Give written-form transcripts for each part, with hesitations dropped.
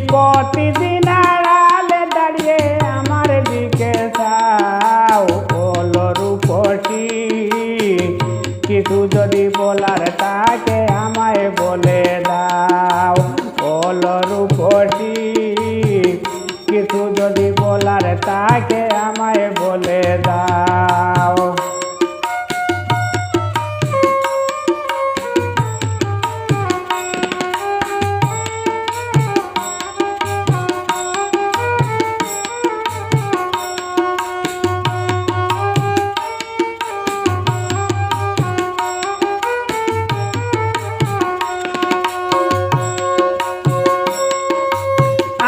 প্রতিদিন আড়ালে দাঁড়িয়ে আমার দিকে চাও বলো রূপসী কিছু যদি বলার তাকে আমায় বলে দাও বলো রূপসী কিছু যদি বলার তাকে আমায় বলে দাও।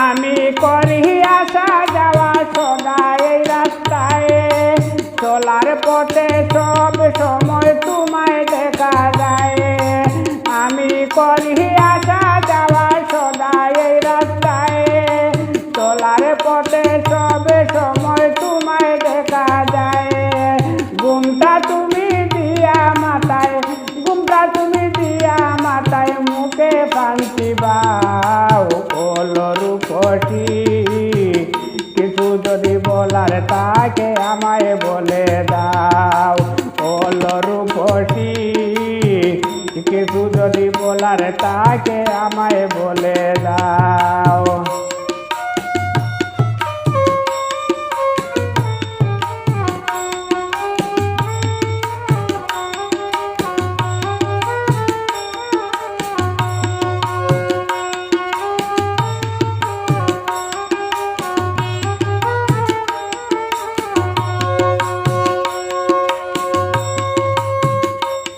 আমি করি আসা যাওয়া সদা এই রাস্তায় চলার পথে সব সময় তোমায় দেখা যায়। আমি করি আসা যাওয়া সদা এই রাস্তায় চলার পথে সব সময় তোমায় দেখা যায়। ঘুমটা তুমি দিয়া মাথায় ঘুমটা তুমি দিয়া মাথায় মুখে পান্তি বাও বলো রূপসী কিছু যদি বলার তাকে আমায় বলে দাও বলো রূপসী কিছু যদি বলার তাকে আমায় বলে দাও।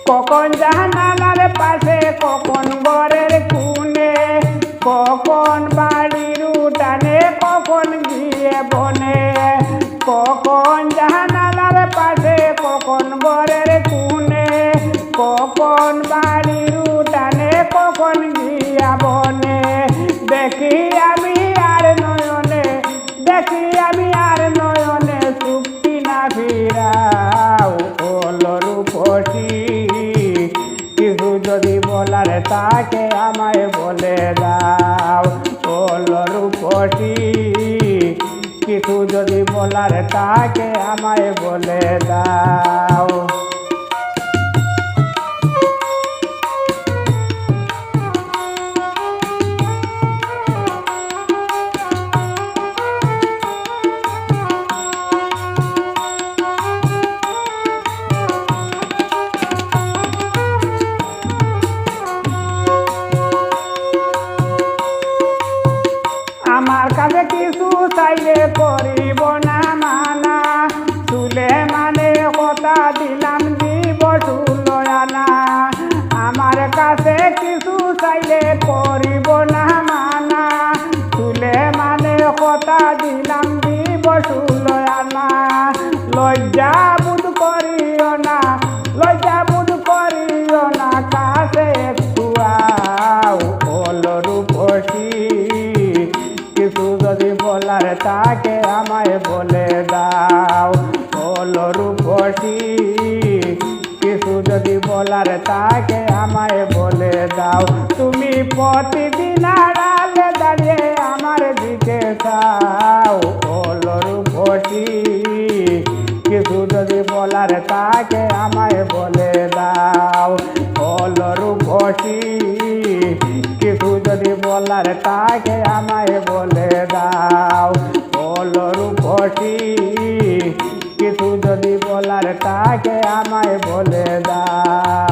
কখন জানালার পাশে কখন ঘরের কোণে কখন বাড়ির উঠানে কখন গিয়ে বনে কখন জানালার পাশে কখন ঘরের কোণে কখন বাড়ির উঠানে কখন গিয়া বনে দেখি আমি আর নয়নে দেখি আমি আর নয়নে চুক্তি না ফিরাও বলো রূপসী কিছু যদি বলার তাকে আমায় বলে দাও বলো রূপসী কিছু যদি বলার তাকে আমায় বলে দাও। আমার কাছে কিছু চাইলে করিব না মানা চুলে মানে কথা দিলাম দিব চুলয়ানা আমার কাছে কিছু চাইলে করিব না মানা চুলে মানে কথা দিলাম দিব চুলয়ানা লজ্জা বোধ করিও না লজ্জা বোধ করিও না কাছে একটু আও বলো রূপসী কিছু যদি বলার তাকে আমায় বলে দাও বলো রূপসী কিছু যদি বলার তাকে আমায় বলে দাও। তুমি প্রতিদিন আড়ালে দাঁড়িয়ে আমার দিকে চাও বলো রূপসী কিছু যদি বলার তাকে আমায় বলে দাও বলো রূপসী কিছু যদি বলার তাকে আমায় বলে দাও বলো রূপসী কিছু যদি বলার তাকে আমায় বলে দাও।